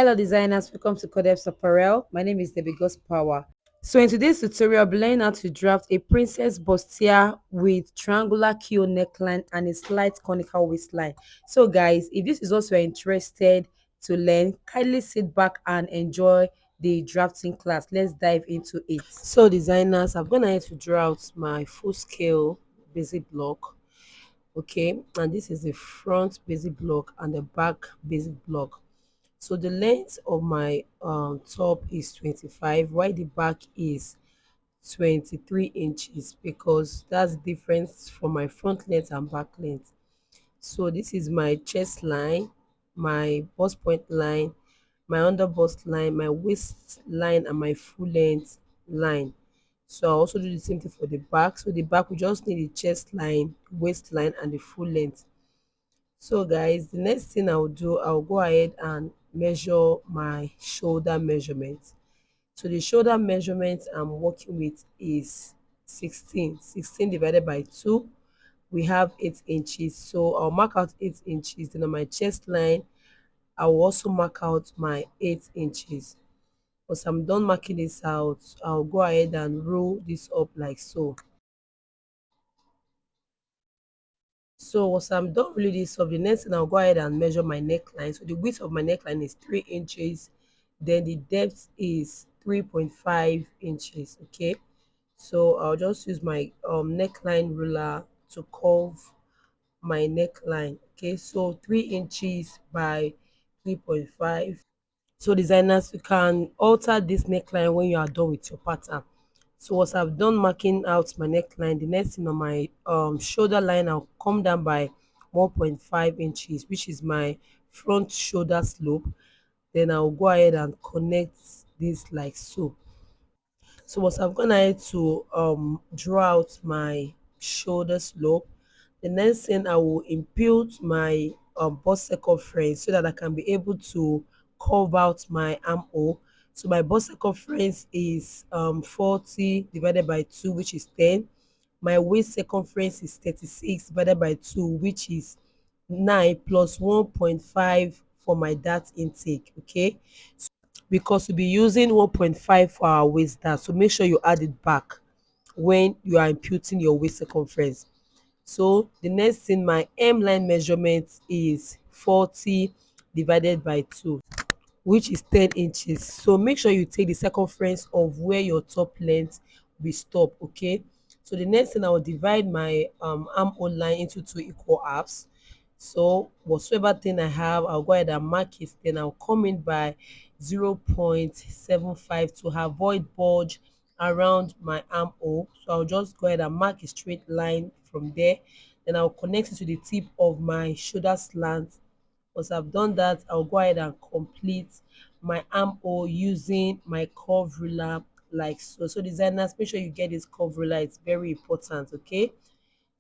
Hello designers, welcome to Codeps Apparel. My name is Debbie Ghost Power. So in today's tutorial, I'll be learning how to draft a princess bustier with triangular keyhole neckline and a slight conical waistline. So guys, if this is also interested to learn, kindly sit back and enjoy the drafting class. Let's dive into it. So designers, I'm gonna have to draw out my full scale basic block. Okay, and this is the front basic block and the back basic block. So the length of my top is 25, while the back is 23 inches, because that's difference from my front length and back length. So this is my chest line, my bust point line, my under bust line, my waist line, and my full length line. So I also do the same thing for the back. So the back, we just need the chest line, waist line, and the full length. So guys, the next thing I'll do, I'll go ahead and measure my shoulder measurement. So the shoulder measurement I'm working with is 16 divided by 2. We have 8 inches. So I'll mark out 8 inches. Then on my chest line, I will also mark out my 8 inches. Once I'm done marking this out, I'll go ahead and roll this up like so. So once I'm done really this up, the next thing I'll go ahead and measure my neckline. So the width of my neckline is 3 inches. Then the depth is 3.5 inches. Okay. So I'll just use my neckline ruler to curve my neckline. Okay. So 3 inches by 3.5. So designers, you can alter this neckline when you are done with your pattern. So once I've done marking out my neckline, the next thing on my shoulder line, I'll come down by 1.5 inches, which is my front shoulder slope. Then I'll go ahead and connect this like so. So once I've gone ahead to draw out my shoulder slope, the next thing I will impute my bust circumference so that I can be able to curve out my armhole. So my bust circumference is 40 divided by 2, which is 10. My waist circumference is 36 divided by 2, which is 9, plus 1.5 for my dart intake. Okay, because we'll be using 1.5 for our waist dart, so make sure you add it back when you are imputing your waist circumference. So the next thing, my M line measurement is 40 divided by 2, which is 10 inches. So make sure you take the circumference of where your top length will stop. Okay, so the next thing, I will divide my armhole line into 2 equal halves. So whatsoever thing I have, I'll go ahead and mark it. Then I'll come in by 0.75 to avoid bulge around my armhole. So I'll just go ahead and mark a straight line from there. Then I'll connect it to the tip of my shoulder slant. Once I've done that, I'll go ahead and complete my armhole using my curve ruler like so. So designers, make sure you get this curve ruler, it's very important. Okay,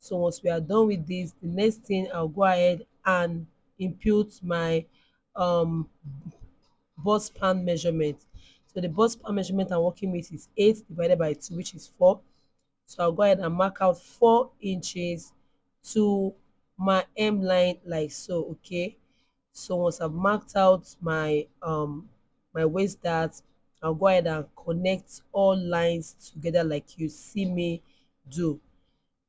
so once we are done with this, the next thing, I'll go ahead and impute my um bust span measurement. So the bust span measurement I'm working with is 8 divided by 2, which is 4. So I'll go ahead and mark out 4 inches to my M line like so. Okay, so once I've marked out my waist dart, I'll go ahead and connect all lines together like you see me do.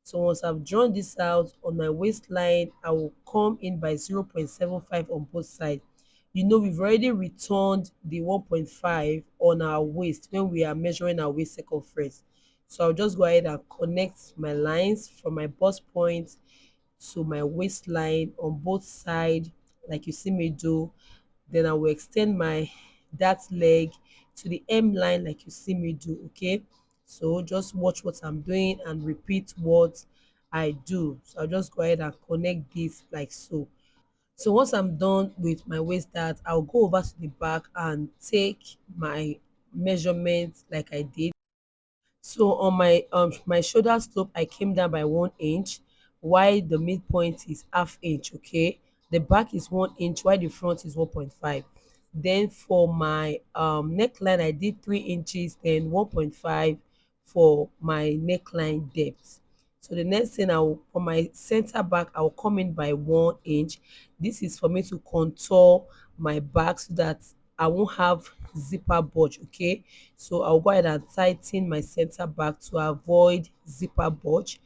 So once I've drawn this out on my waistline, I will come in by 0.75 on both sides. You know, we've already returned the 1.5 on our waist when we are measuring our waist circumference. So I'll just go ahead and connect my lines from my bust point to my waistline on both sides like you see me do. Then I will extend my that leg to the M line like you see me do. Okay, so just watch what I'm doing and repeat what I do. So I'll just go ahead and connect this like so. So once I'm done with my waist dart, I'll go over to the back and take my measurements like I did. So on my shoulder slope, I came down by 1 inch, while the midpoint is half inch. Okay, the back is 1 inch, while the front is 1.5. Then for my neckline, I did 3 inches, then 1.5 for my neckline depth. So the next thing, I'll for my center back, I'll come in by 1 inch. This is for me to contour my back so that I won't have zipper bulge. Okay, so I'll go ahead and tighten my center back to avoid zipper bulge.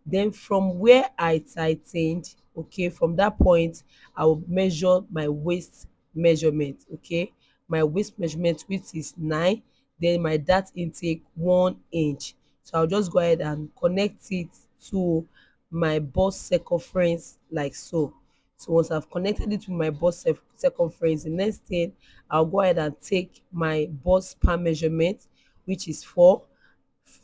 Then from where I tightened, okay, from that point I will measure my waist measurement. Okay, my waist measurement, which is 9, then my dart intake 1 inch. So I'll just go ahead and connect it to my bust circumference like so. So once I've connected it to my bust circumference, the next thing I'll go ahead and take my bust span measurement, which is 4.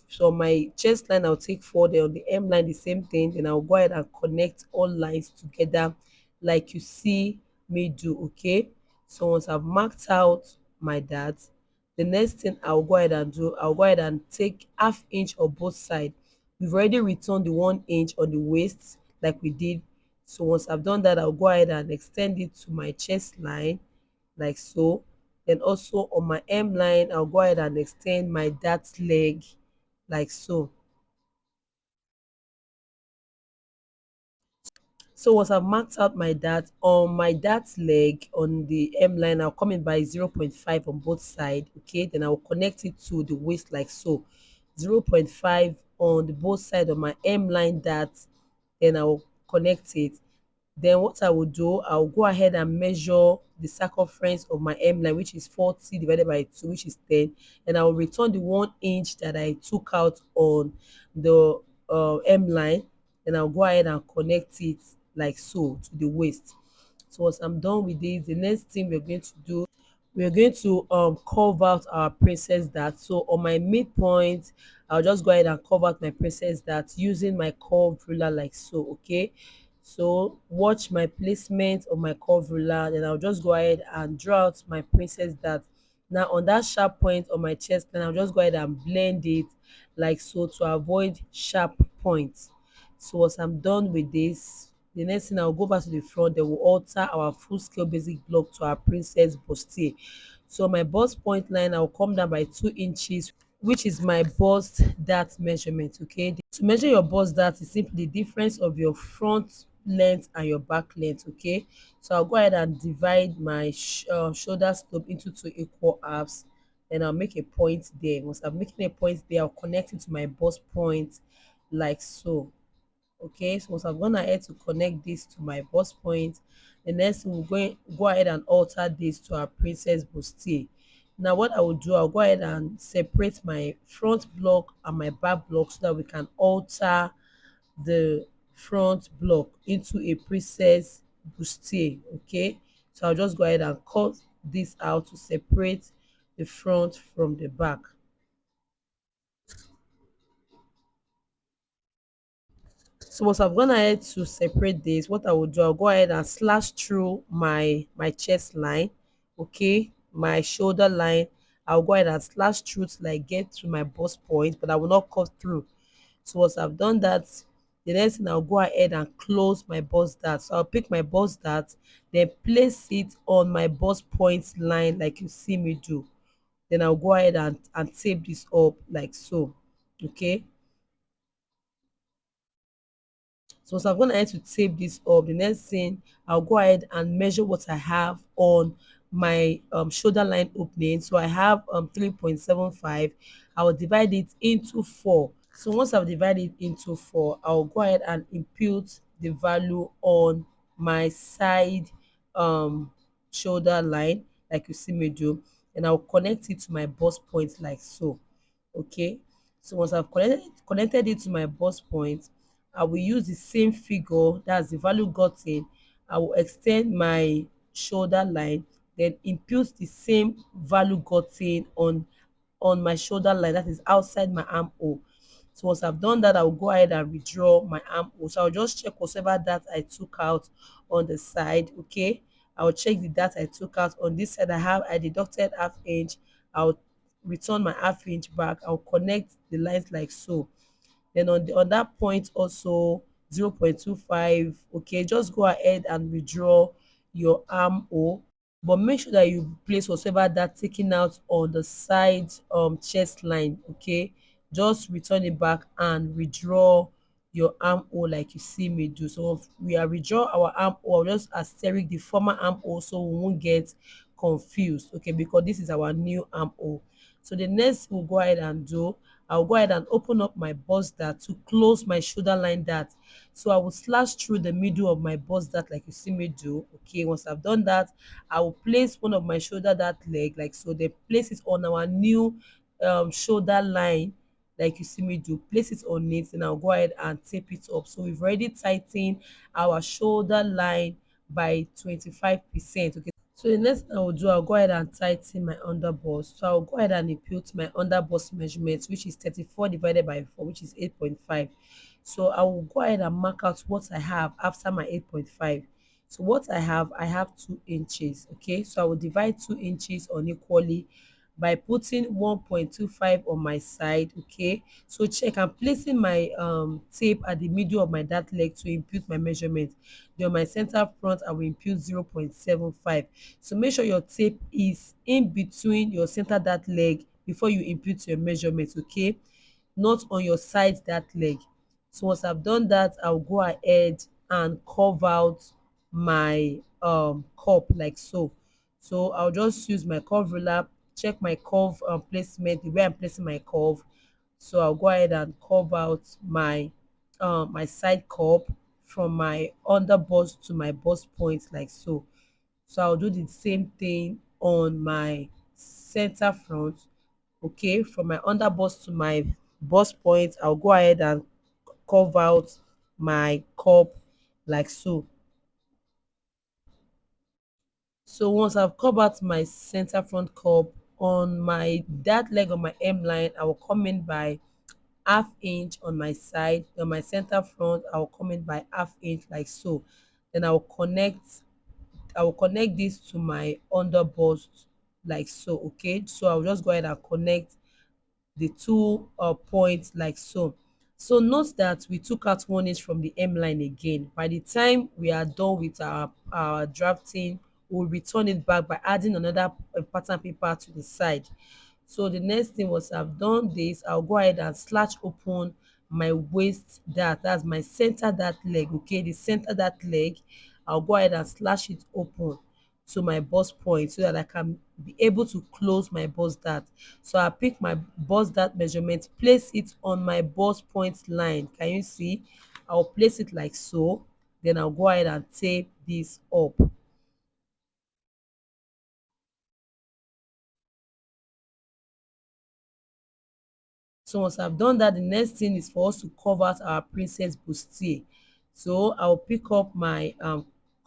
So my chest line I'll take 4, then on the M line the same thing. Then I'll go ahead and connect all lines together like you see me do. Okay, so once I've marked out my dart, the next thing I'll go ahead and do, I'll go ahead and take half inch on both sides. We've already returned the 1 inch on the waist like we did. So once I've done that, I'll go ahead and extend it to my chest line like so. Then also on my M line, I'll go ahead and extend my dart leg like so. So once I've marked out my dart, on my dart leg on the M line, I'll come in by 0.5 on both sides. Okay, then I'll connect it to the waist like so. 0.5 on the both side of my M line dart, then I'll connect it. Then what I will do, I'll go ahead and measure the circumference of my M line, which is 40 divided by 2, which is 10. And I will return the 1 inch that I took out on the M line. Then I'll go ahead and connect it like so to the waist. So once I'm done with this, the next thing we're going to do, we're going to curve out our princess dart. So on my midpoint, I'll just go ahead and curve out my princess dart using my curve ruler like so. Okay, so watch my placement of my curve ruler, then I'll just go ahead and draw out my princess dart. Now on that sharp point on my chest, then I'll just go ahead and blend it like so to avoid sharp points. So once I'm done with this, the next thing I'll go back to the front, then we'll alter our full scale basic block to our princess bustier. So my bust point line, I'll come down by 2 inches, which is my bust dart measurement. Okay, to measure your bust dart is simply the difference of your front length and your back length. Okay, so I'll go ahead and divide my shoulder slope into 2 equal halves, and I'll make a point there. Once I'm making a point there, I'll connect it to my bust point like so. Okay, so once I've gone ahead to connect this to my bust point, the next thing we'll go ahead and alter this to our princess bustier. Now what I will do, I'll go ahead and separate my front block and my back block so that we can alter the front block into a princess bustier. Okay, so I'll just go ahead and cut this out to separate the front from the back. So once I've gone ahead to separate this, what I will do, I'll go ahead and slash through my chest line. Okay, my shoulder line, I'll go ahead and slash through till I get to my bust point, but I will not cut through. So once I've done that, the next thing, I'll go ahead and close my bust dart. So I'll pick my bust dart, then place it on my bust point line like you see me do. Then I'll go ahead and tape this up like so. Okay, so I'm going to ahead to tape this up. The next thing, I'll go ahead and measure what I have on my shoulder line opening. So I have 3.75. I will divide it into 4. So once I've divided it into 4, I'll go ahead and impute the value on my side um shoulder line like you see me do, and I'll connect it to my bust point like so. Okay, so once I've connected it to my bust point, I will use the same figure, that's the value gotten. I will extend my shoulder line, then impute the same value gotten on my shoulder line, that is outside my armhole. So once I've done that, I'll go ahead and redraw my armhole. So I'll just check whatever that I took out on the side. Okay, I'll check the that I took out on this side. I deducted half inch. I'll return my half inch back. I'll connect the lines like so. Then on that point also, 0.25. Okay, just go ahead and redraw your armhole, but make sure that you place whatever that taking out on the side chest line. Okay, just return it back and redraw your armhole like you see me do. So if we are redraw our armhole, I'll just asterisk the former armhole so we won't get confused, okay, because this is our new armhole. So the next we'll go ahead and do, I'll go ahead and open up my bust dart to close my shoulder line dart. So I will slash through the middle of my bust dart like you see me do. Okay, once I've done that, I will place one of my shoulder dart leg like so. They place it on our new shoulder line like you see me do. Place it on it, and I'll go ahead and tape it up. So we've already tightened our shoulder line by 25%. Okay, so the next thing I will do, I'll go ahead and tighten my underbust. So I'll go ahead and impute my underbust measurement, which is 34 divided by 4, which is 8.5. So I will go ahead and mark out what I have after my 8.5. So what I have 2 inches. Okay, so I will divide 2 inches unequally by putting 1.25 on my side. Okay, so check, I'm placing my tape at the middle of my dart leg to impute my measurement. Then on my center front I will impute 0.75. So make sure your tape is in between your center dart leg before you impute your measurement, okay, not on your side dart leg. So once I've done that, I'll go ahead and curve out my cup like so. So I'll just use my curve ruler, check my curve placement, the way I'm placing my curve. So I'll go ahead and curve out my side cup from my under bust to my bust point like so. So I'll do the same thing on my center front. Okay, from my under bust to my bust point, I'll go ahead and curve out my cup like so. So once I've covered my center front cup, on my that leg on my hem line, I will come in by half inch on my side. On my center front, I will come in by half inch like so. Then I will connect this to my under bust like so. Okay, so I'll just go ahead and connect the two points like so. So note that we took out 1 inch from the hem line again. By the time we are done with our drafting, we'll return it back by adding another pattern paper to the side. So the next thing, was I've done this, I'll go ahead and slash open my waist dart. That's my center dart leg. Okay, the center dart leg, I'll go ahead and slash it open to my bust point so that I can be able to close my bust dart. So I pick my bust dart measurement, place it on my bust point line. Can you see? I'll place it like so. Then I'll go ahead and tape this up. So once I've done that, the next thing is for us to cover out our princess bustier. So I'll pick up my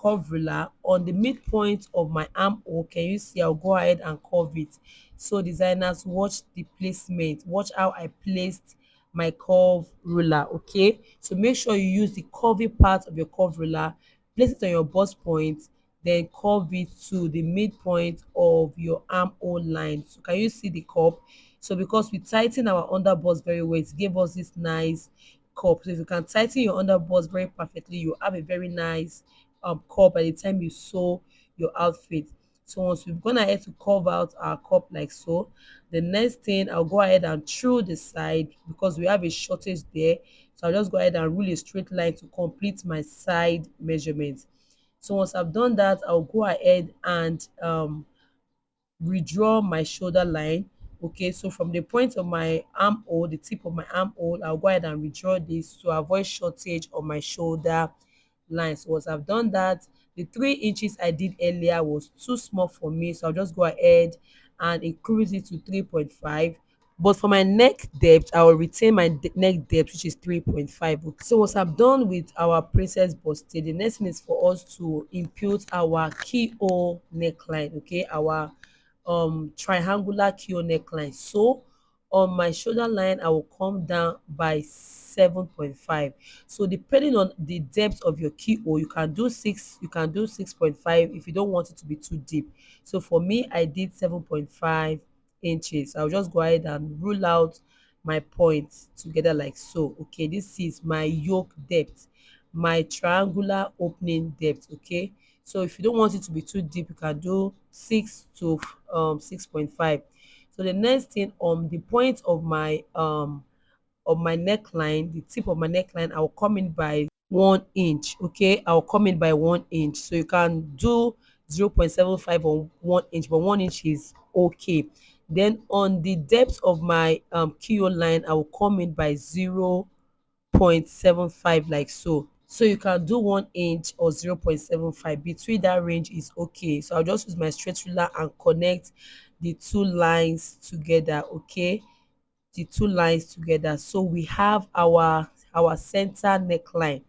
curve ruler on the midpoint of my armhole. Can you see? I'll go ahead and curve it. So designers, watch the placement. Watch how I placed my curve ruler. Okay. So make sure you use the curvy part of your curve ruler. Place it on your bust point. Then curve it to the midpoint of your armhole line. So can you see the curve? So because we tighten our underbust very well, it gave us this nice cup. So if you can tighten your underbust very perfectly, you have a very nice cup by the time you sew your outfit. So once we've gone ahead to curve out our cup like so, the next thing, I'll go ahead and through the side because we have a shortage there. So I'll just go ahead and rule a straight line to complete my side measurement. So once I've done that, I'll go ahead and redraw my shoulder line. Okay, so from the point of my armhole, the tip of my armhole, I'll go ahead and redraw this to avoid shortage on my shoulder line. So once I've done that, the 3 inches I did earlier was too small for me, so I'll just go ahead and increase it to 3.5. But for my neck depth, I will retain my neck depth, which is 3.5. Okay. So once I'm done with our princess bustier, the next thing is for us to impute our keyhole neckline. Okay, our triangular keyhole neckline. So on my shoulder line, I will come down by 7.5. So depending on the depth of your keyhole, you can do 6.5 if you don't want it to be too deep. So for me, I did 7.5 inches. I'll just go ahead and rule out my points together like so. Okay, this is my yoke depth, my triangular opening depth. Okay, so if you don't want it to be too deep, you can do 6 to 6.5. So the next thing, on the point of my neckline, the tip of my neckline, I'll come in by 1 inch. Okay, I'll come in by 1 inch. So you can do 0.75 or 1 inch, but 1 inch is okay. Then on the depth of my keyhole line, I will come in by 0.75 like so. So you can do 1 inch or 0.75. Between that range is okay. So I'll just use my straight ruler and connect the two lines together. Okay, the two lines together. So we have our center neckline.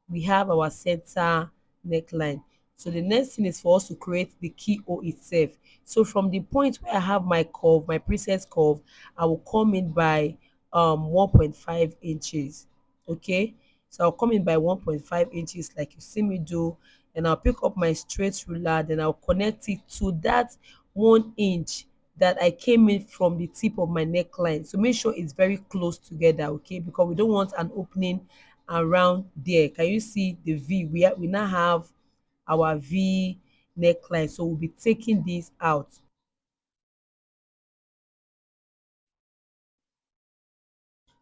We have our center neckline. So the next thing is for us to create the keyhole itself. So from the point where I have my curve, my princess curve, I will come in by 1.5 inches. Okay, so I'll come in by 1.5 inches like you see me do, and I'll pick up my straight ruler, then I'll connect it to that 1 inch that I came in from the tip of my neckline. So make sure it's very close together, okay, because we don't want an opening around there. Can you see the V? We now have our V neckline, so we'll be taking this out.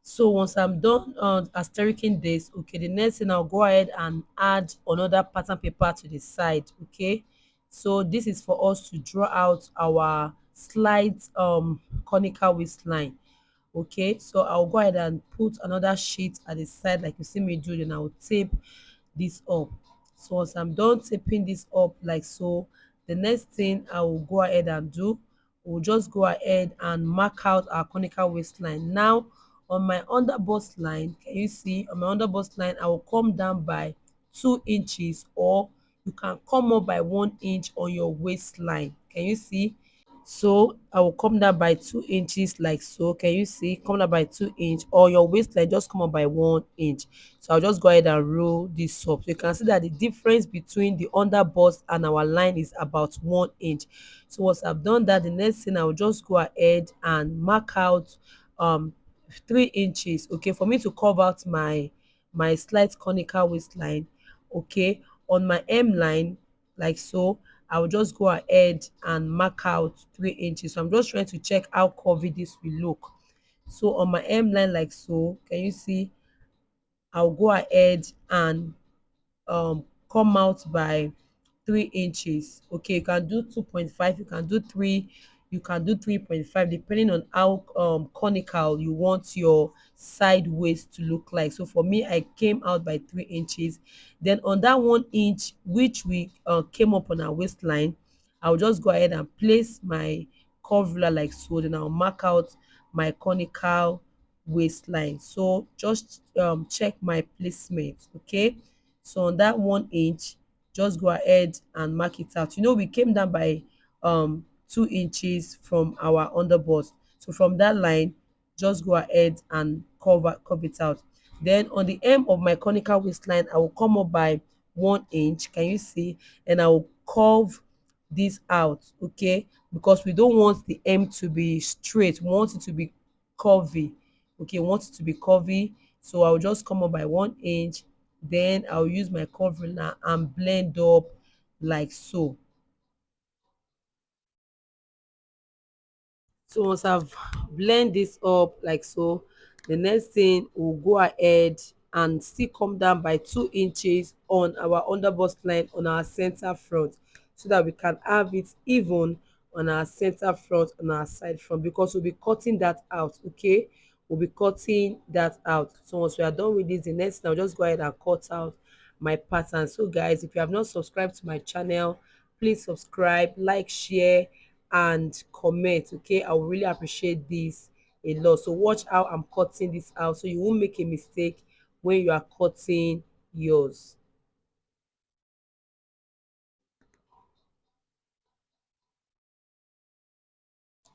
So once I'm done astericking this, okay, the next thing I'll go ahead and add another pattern paper to the side. Okay, so this is for us to draw out our slight conical waistline. Okay, so I'll go ahead and put another sheet at the side like you see me do, then I'll tape this up. So once I'm done taping this up like so, the next thing I will go ahead and do, we'll just go ahead and mark out our conical waistline. Now on my under bust line, can you see on my under bust line, I will come down by 2 inches, or you can come up by 1 inch on your waistline. Can you see? So I will come down by 2 inches like so. Can you see? Come down by 2 inch, or your waistline just come up by 1 inch. So I'll just go ahead and roll this up. So you can see that the difference between the under bust and our line is about 1 inch. So once I've done that, the next thing I will just go ahead and mark out um 3 inches, okay, for me to curve out my slight conical waistline. Okay, on my M line like so, I will just go ahead and mark out 3 inches. So I'm just trying to check how curvy this will look. So on my M line like so, can you see? I'll go ahead and come out by 3 inches. Okay, you can do 2.5, you can do 3, you can do 3.5, depending on how conical you want your side waist to look like. So for me, I came out by 3 inches. Then on that 1 inch which we came up on our waistline, I'll just go ahead and place my curve ruler like so, then I'll mark out my conical waistline. So just check my placement. Okay, so on that 1 inch, just go ahead and mark it out. You know, we came down by 2 inches from our underbust. So from that line, just go ahead and curve it out. Then on the hem of my conical waistline, I will come up by 1 inch. Can you see? And I will curve this out, okay, because we don't want the hem to be straight, we want it to be curvy. Okay, we want it to be curvy. So I'll just come up by 1 inch, then I'll use my covering now and blend up like so. So once I've blend this up like so, the next thing we'll go ahead and still come down by 2 inches on our underbust line on our center front, so that we can have it even on our center front, on our side front, because we'll be cutting that out. Okay, we'll be cutting that out. So once we are done with this, the next thing I'll just go ahead and cut out my pattern. So guys, if you have not subscribed to my channel, please subscribe, like, share and comment. Okay, I will really appreciate this a lot. So watch how I'm cutting this out, so you won't make a mistake when you are cutting yours.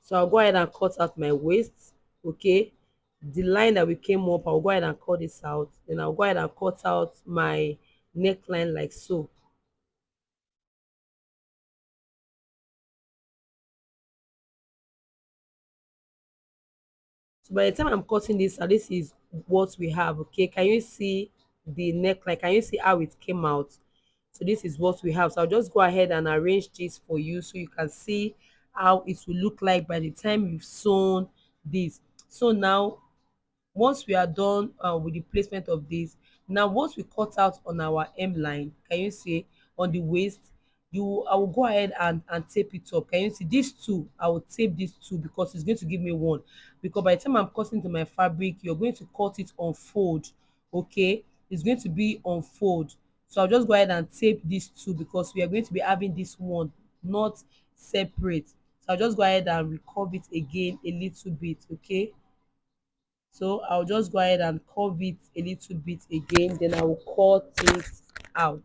So I'll go ahead and cut out my waist. Okay, the line that we came up, I'll go ahead and cut this out, then I'll go ahead and cut out my neckline like so. So by the time I'm cutting this out, this is what we have. Okay, can you see the neckline? Can you see how it came out? So this is what we have. So I'll just go ahead and arrange this for you, so you can see how it will look like by the time you've sewn this. So now once we are done with the placement of this, now once we cut out on our hem line, can you see on the waist, I will go ahead and tape it up. Can you see these two? I will tape these two because it's going to give me one. Because by the time I'm cutting to my fabric, you're going to cut it on fold. Okay, it's going to be on fold. So I'll just go ahead and tape these two because we are going to be having this one not separate. So I'll just go ahead and recurve it again a little bit. Okay, so I'll just go ahead and curve it a little bit again, then I will cut it out.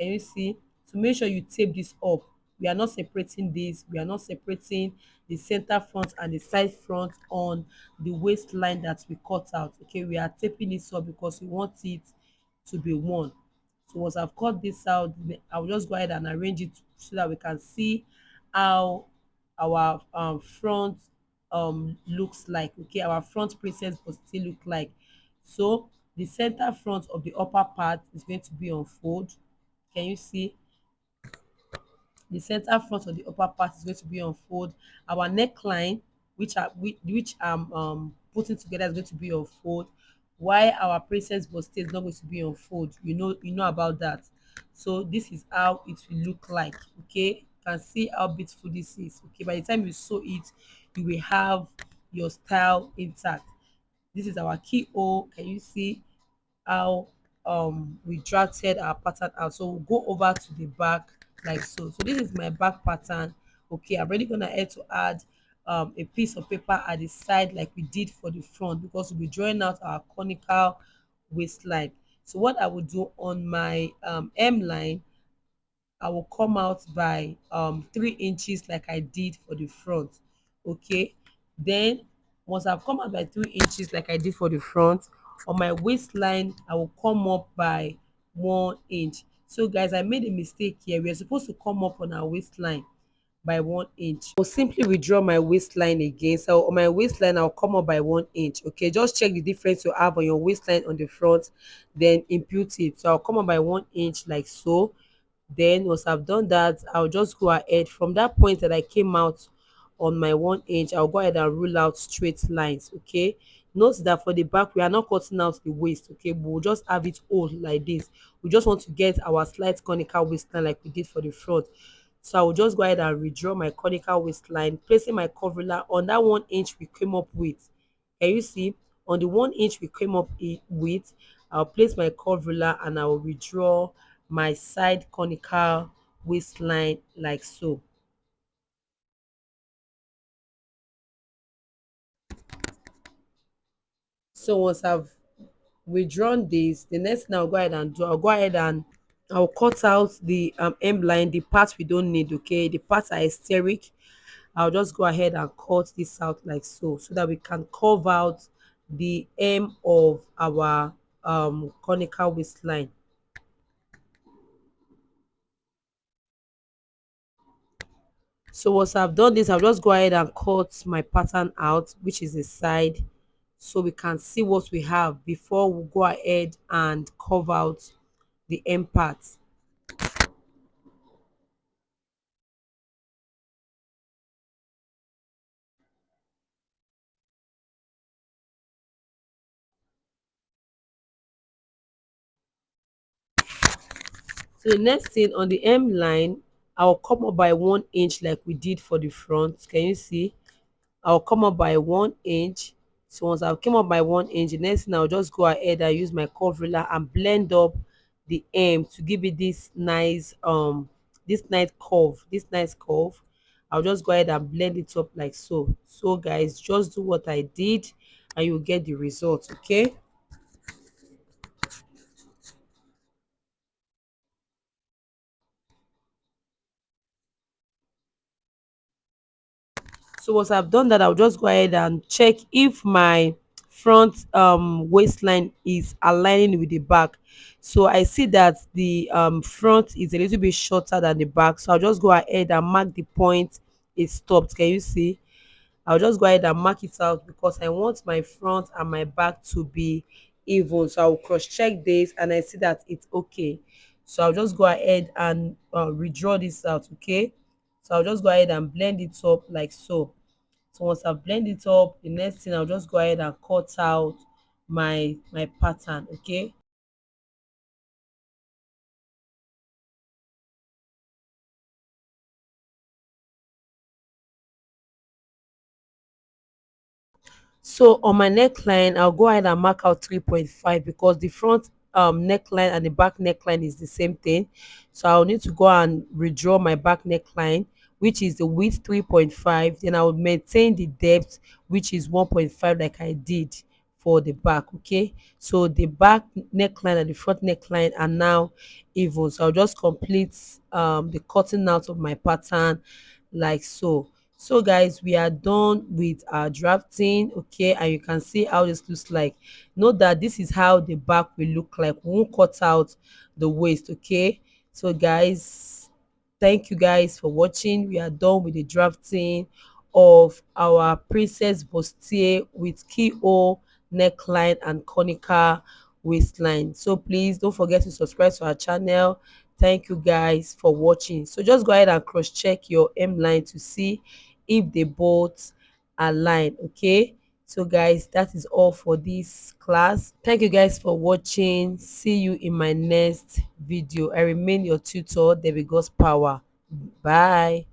Can you see? So make sure you tape this up. We are not separating this. We are not separating the center front and the side front on the waistline that we cut out. Okay, we are taping this up because we want it to be one. So once I've cut this out, I'll just go ahead and arrange it so that we can see how our front looks like. Okay, our front princess will still look like. So the center front of the upper part is going to be on fold. Can you see? The center front of the upper part is going to be on fold. Our neckline, which I'm putting together, is going to be on fold. Why our princess bustier is not going to be on fold? You know about that. So this is how it will look like. Okay, you can see how beautiful this is. Okay, by the time you sew it, you will have your style intact. This is our keyhole. Can you see how we drafted our pattern out? So we'll go over to the back like so. So this is my back pattern. Okay, I'm already gonna add a piece of paper at the side like we did for the front because we'll be drawing out our conical waistline. So what I will do on my M line, I will come out by 3 inches like I did for the front. Okay, then once I've come out by 3 inches like I did for the front, on my waistline I will come up by 1 inch. So guys, I made a mistake here. We are supposed to come up on our waistline by 1 inch. I'll simply withdraw my waistline again. So on my waistline I'll come up by 1 inch. Okay, just check the difference you have on your waistline on the front, then impute it. So I'll come up by 1 inch like so. Then once I've done that, I'll just go ahead from that point that I came out on my 1 inch. I'll go ahead and rule out straight lines. Okay, note that for the back we are not cutting out the waist. Okay, but we'll just have it all like this. We just want to get our slight conical waistline like we did for the front. So I will just go ahead and redraw my conical waistline, placing my coverler on that 1 inch we came up with. Can you see? On the 1 inch we came up with, I'll place my coverler and I will redraw my side conical waistline like so. So once I've withdrawn this, the next thing I'll go ahead and do, I'll cut out the M line, the parts we don't need. Okay, the parts are hysteric. I'll just go ahead and cut this out like so, so that we can curve out the M of our conical waistline. So once I've done this, I'll just go ahead and cut my pattern out, which is the side, so we can see what we have before we go ahead and curve out the M part. So the next thing on the M line, I'll come up by 1 inch like we did for the front. Can you see? I'll come up by 1 inch. So once I've come up by 1 inch, the next thing I'll just go ahead and use my curve ruler and blend up the M to give it this nice curve. I'll just go ahead and blend it up like so. So guys, just do what I did and you'll get the result. Okay. So once I've done that, I'll just go ahead and check if my front waistline is aligning with the back. So I see that the front is a little bit shorter than the back, so I'll just go ahead and mark the point it stopped. Can you see? I'll just go ahead and mark it out because I want my front and my back to be even. So I'll cross check this and I see that it's okay. So I'll just go ahead and redraw this out. Okay, so I'll just go ahead and blend it up like so. So once I've blended it up, the next thing I'll just go ahead and cut out my pattern. Okay, So on my neckline, I'll go ahead and mark out 3.5 because the front neckline and the back neckline is the same thing. So I'll need to go and redraw my back neckline, which is the width 3.5. Then I will maintain the depth, which is 1.5, like I did for the back. Okay, so the back neckline and the front neckline are now even. So I'll just complete the cutting out of my pattern like so. So guys, we are done with our drafting. Okay, and you can see how this looks like. Note that this is how the back will look like. We won't cut out the waist. Okay, so guys, thank you guys for watching. We are done with the drafting of our princess bustier with keyhole, neckline and conical waistline. So please don't forget to subscribe to our channel. Thank you guys for watching. So just go ahead and cross check your hemline to see if they both align. Okay, so guys, that is all for this class. Thank you guys for watching. See you in my next video. I remain your tutor, Debbie God's Power. Bye.